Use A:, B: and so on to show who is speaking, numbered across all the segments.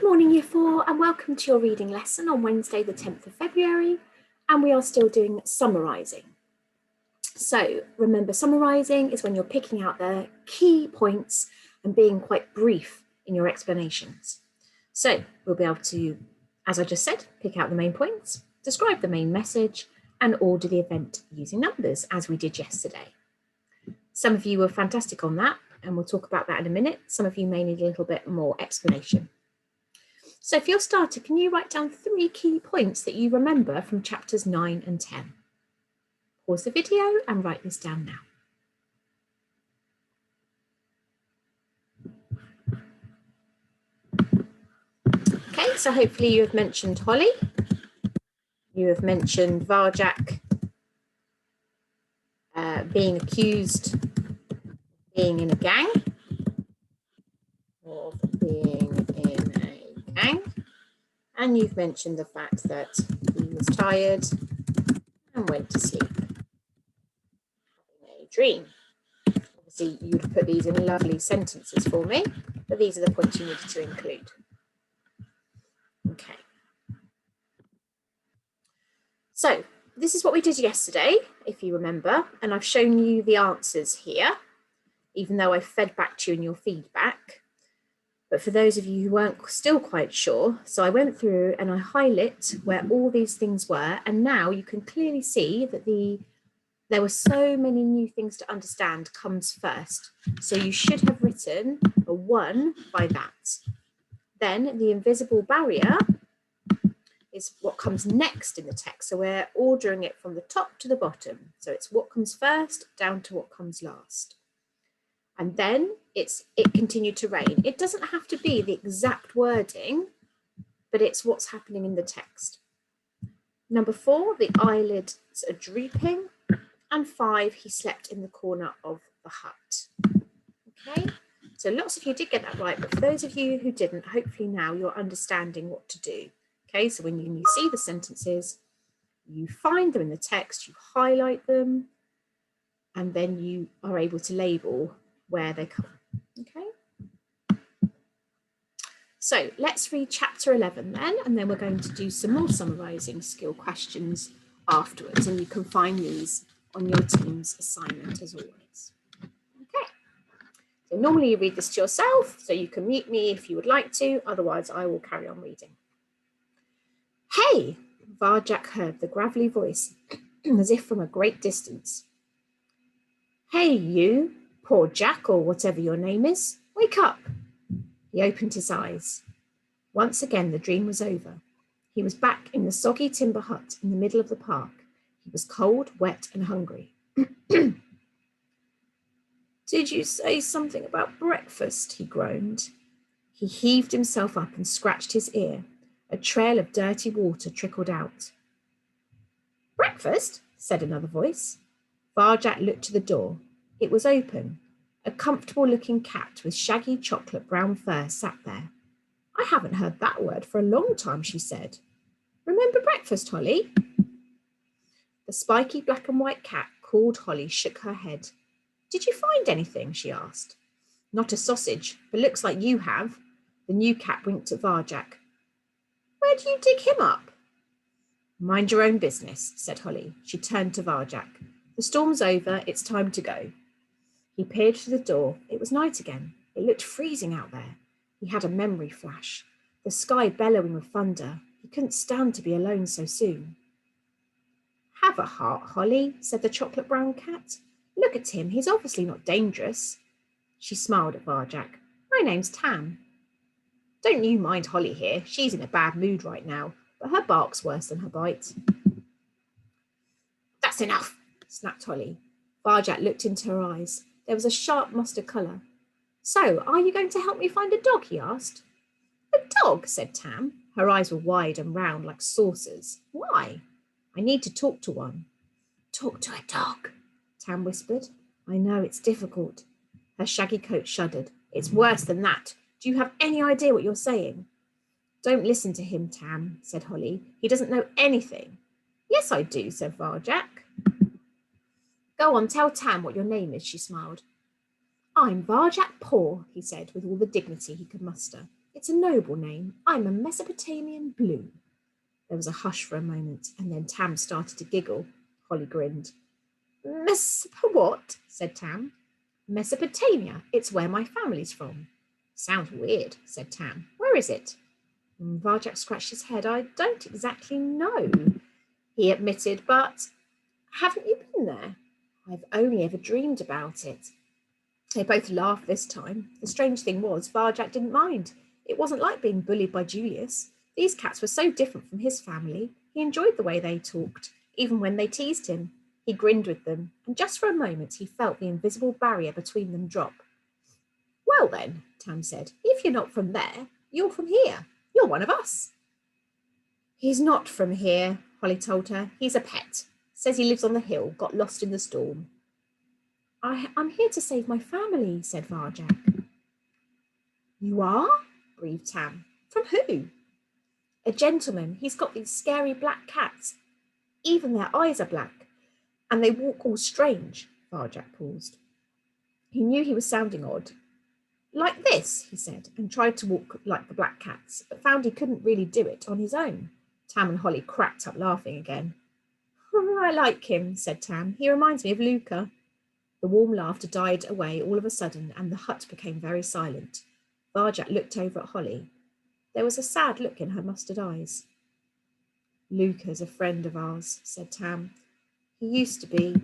A: Good morning, Year 4, and welcome to your reading lesson on Wednesday, the 10th of February, and we are still doing summarising. So remember, summarising is when you're picking out the key points and being quite brief in your explanations. So we'll be able to, as I just said, pick out the main points, describe the main message, and order the event using numbers, as we did yesterday. Some of you were fantastic on that, and we'll talk about that in a minute. Some of you may need a little bit more explanation. So for your starter, can you write down 3 key points that you remember from chapters 9 and 10? Pause the video and write this down now. Okay, so hopefully you have mentioned Holly. You have mentioned Varjak being accused of being in a gang. And you've mentioned the fact that he was tired and went to sleep, having a dream. Obviously, you would put these in lovely sentences for me, but these are the points you needed to include. Okay. So this is what we did yesterday, if you remember, and I've shown you the answers here, even though I fed back to you in your feedback. But for those of you who weren't still quite sure, so I went through and I highlight where all these things were, and now you can clearly see that there were so many new things to understand comes first. So you should have written a 1 by that. Then the invisible barrier is what comes next in the text. So we're ordering it from the top to the bottom. So it's what comes first down to what comes last. And then it continued to rain. It doesn't have to be the exact wording, but it's what's happening in the text. Number 4, the eyelids are drooping. And 5, he slept in the corner of the hut. Okay, so lots of you did get that right, but for those of you who didn't, hopefully now you're understanding what to do. Okay, so when you see the sentences, you find them in the text, you highlight them, and then you are able to label where they come. Okay. So let's read chapter 11 then, and then we're going to do some more summarising skill questions afterwards, and you can find these on your team's assignment as always. Okay, so normally you read this to yourself, so you can mute me if you would like to, otherwise I will carry on reading. Hey, Varjak heard the gravelly voice as if from a great distance. Hey you, poor Jack, or whatever your name is, wake up. He opened his eyes. Once again the dream was over. He was back in the soggy timber hut in the middle of the park. He was cold, wet, and hungry. Did you say something about breakfast? He groaned. He heaved himself up and scratched his ear. A trail of dirty water trickled out. Breakfast? Said another voice. Varjak looked to the door. It was open. A comfortable-looking cat with shaggy chocolate brown fur sat there. I haven't heard that word for a long time, she said. Remember breakfast, Holly? The spiky black and white cat called Holly shook her head. Did you find anything? She asked. Not a sausage, but looks like you have. The new cat winked at Varjak. Where do you dig him up? Mind your own business, said Holly. She turned to Varjak. The storm's over, it's time to go. He peered through the door. It was night again. It looked freezing out there. He had a memory flash. The sky bellowing with thunder. He couldn't stand to be alone so soon. Have a heart, Holly, said the chocolate brown cat. Look at him, he's obviously not dangerous. She smiled at Varjak. My name's Tam. Don't you mind Holly here, she's in a bad mood right now, but her bark's worse than her bite. That's enough, snapped Holly. Varjak looked into her eyes. There was a sharp mustard colour. So, are you going to help me find a dog? He asked. A dog, said Tam. Her eyes were wide and round like saucers. Why? I need to talk to one. Talk to a dog, Tam whispered. I know, it's difficult. Her shaggy coat shuddered. It's worse than that. Do you have any idea what you're saying? Don't listen to him, Tam, said Holly. He doesn't know anything. Yes, I do, said Varjak. Go on, tell Tam what your name is, she smiled. I'm Varjak Paw, he said with all the dignity he could muster. It's a noble name. I'm a Mesopotamian blue. There was a hush for a moment, and then Tam started to giggle. Holly grinned. What? Said Tam. Mesopotamia. It's where my family's from. Sounds weird, said Tam. Where is it? Varjak scratched his head. I don't exactly know, he admitted, but haven't you been there? I've only ever dreamed about it. They both laughed this time. The strange thing was, Varjak didn't mind. It wasn't like being bullied by Julius. These cats were so different from his family. He enjoyed the way they talked, even when they teased him. He grinned with them, and just for a moment he felt the invisible barrier between them drop. Well then, Tam said, if you're not from there, you're from here. You're one of us. He's not from here, Holly told her. He's a pet. Says he lives on the hill, got lost in the storm. I'm here to save my family, said Varjak. You are? Breathed Tam. From who? A gentleman. He's got these scary black cats. Even their eyes are black. And they walk all strange. Varjak paused. He knew he was sounding odd. Like this, he said, and tried to walk like the black cats, but found he couldn't really do it on his own. Tam and Holly cracked up laughing again. Oh, I like him, said Tam. He reminds me of Luca. The warm laughter died away all of a sudden, and the hut became very silent. Varjak looked over at Holly. There was a sad look in her mustard eyes. Luca's a friend of ours, said Tam. He used to be.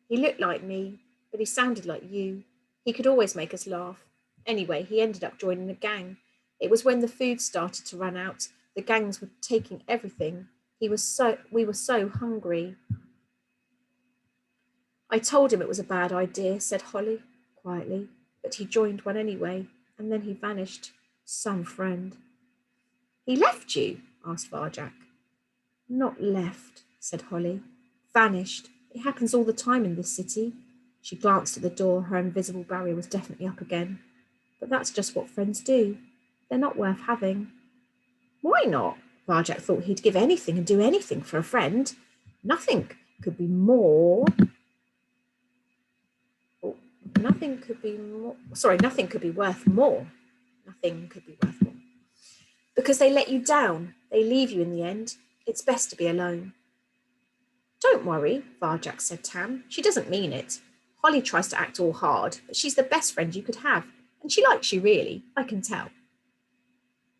A: He looked like me, but he sounded like you. He could always make us laugh. Anyway, he ended up joining a gang. It was when the food started to run out. The gangs were taking everything. We were so hungry. I told him it was a bad idea, said Holly quietly, but he joined one anyway, and then he vanished. Some friend. He left you? Asked Varjak. Not left, said Holly. Vanished. It happens all the time in this city. She glanced at the door. Her invisible barrier was definitely up again. But that's just what friends do. They're not worth having. Why not? Varjak thought he'd give anything and do anything for a friend. Nothing could be more. Nothing could be worth more. Nothing could be worth more. Because they let you down. They leave you in the end. It's best to be alone. Don't worry, Varjak said Tam. She doesn't mean it. Holly tries to act all hard, but she's the best friend you could have. And she likes you, really. I can tell.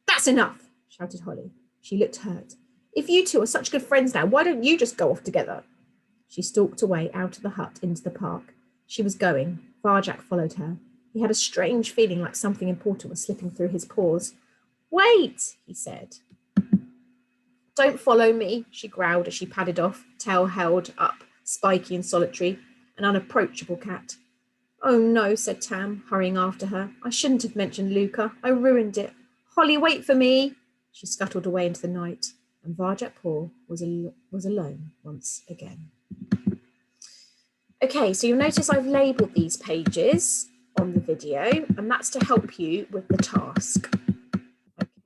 A: That's enough, shouted Holly. She looked hurt. If you two are such good friends now, why don't you just go off together? She stalked away out of the hut into the park. She was going. Varjak followed her. He had a strange feeling like something important was slipping through his pores. Wait, he said. Don't follow me, she growled as she padded off, tail held up, spiky and solitary, an unapproachable cat. Oh no, said Tam, hurrying after her. I shouldn't have mentioned Luca. I ruined it. Holly, wait for me. She scuttled away into the night, and Varjak Paul was alone once again. Okay, so you'll notice I've labelled these pages on the video, and that's to help you with the task.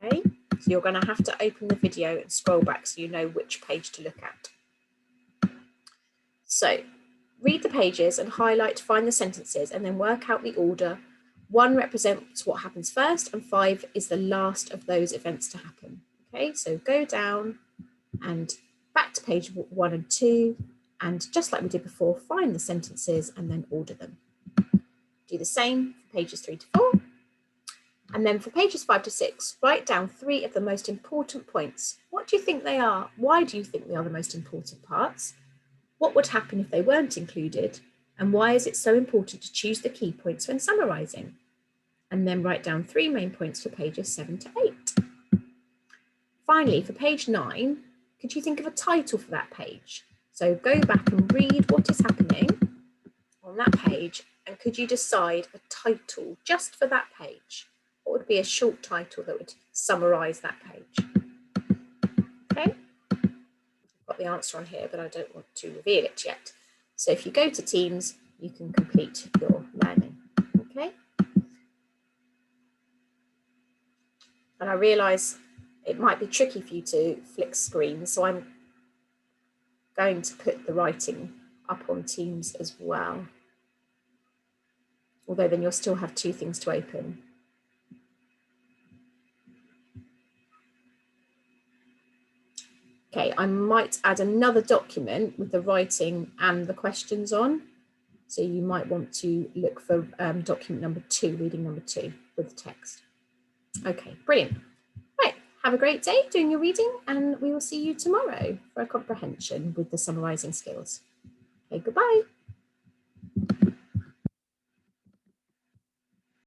A: Okay, so you're going to have to open the video and scroll back so you know which page to look at. So read the pages and find the sentences, and then work out the order. 1 represents what happens first, and 5 is the last of those events to happen. Okay, so go down and back to page 1 and 2, and just like we did before, find the sentences and then order them. Do the same for pages 3 to 4. And then for pages 5 to 6, write down 3 of the most important points. What do you think they are? Why do you think they are the most important parts? What would happen if they weren't included? And why is it so important to choose the key points when summarising? And then write down 3 main points for pages 7 to 8. Finally, for page 9, could you think of a title for that page? So go back and read what is happening on that page, and could you decide a title just for that page? What would be a short title that would summarise that page? Okay, I've got the answer on here, but I don't want to reveal it yet. So if you go to Teams, you can complete your learning. Okay. And I realise it might be tricky for you to flick screens, so I'm going to put the writing up on Teams as well. Although then you'll still have 2 things to open. Okay, I might add another document with the writing and the questions on. So you might want to look for document number 2, reading number 2 with the text. Okay, brilliant. Right, have a great day doing your reading, and we will see you tomorrow for a comprehension with the summarising skills. Okay, goodbye.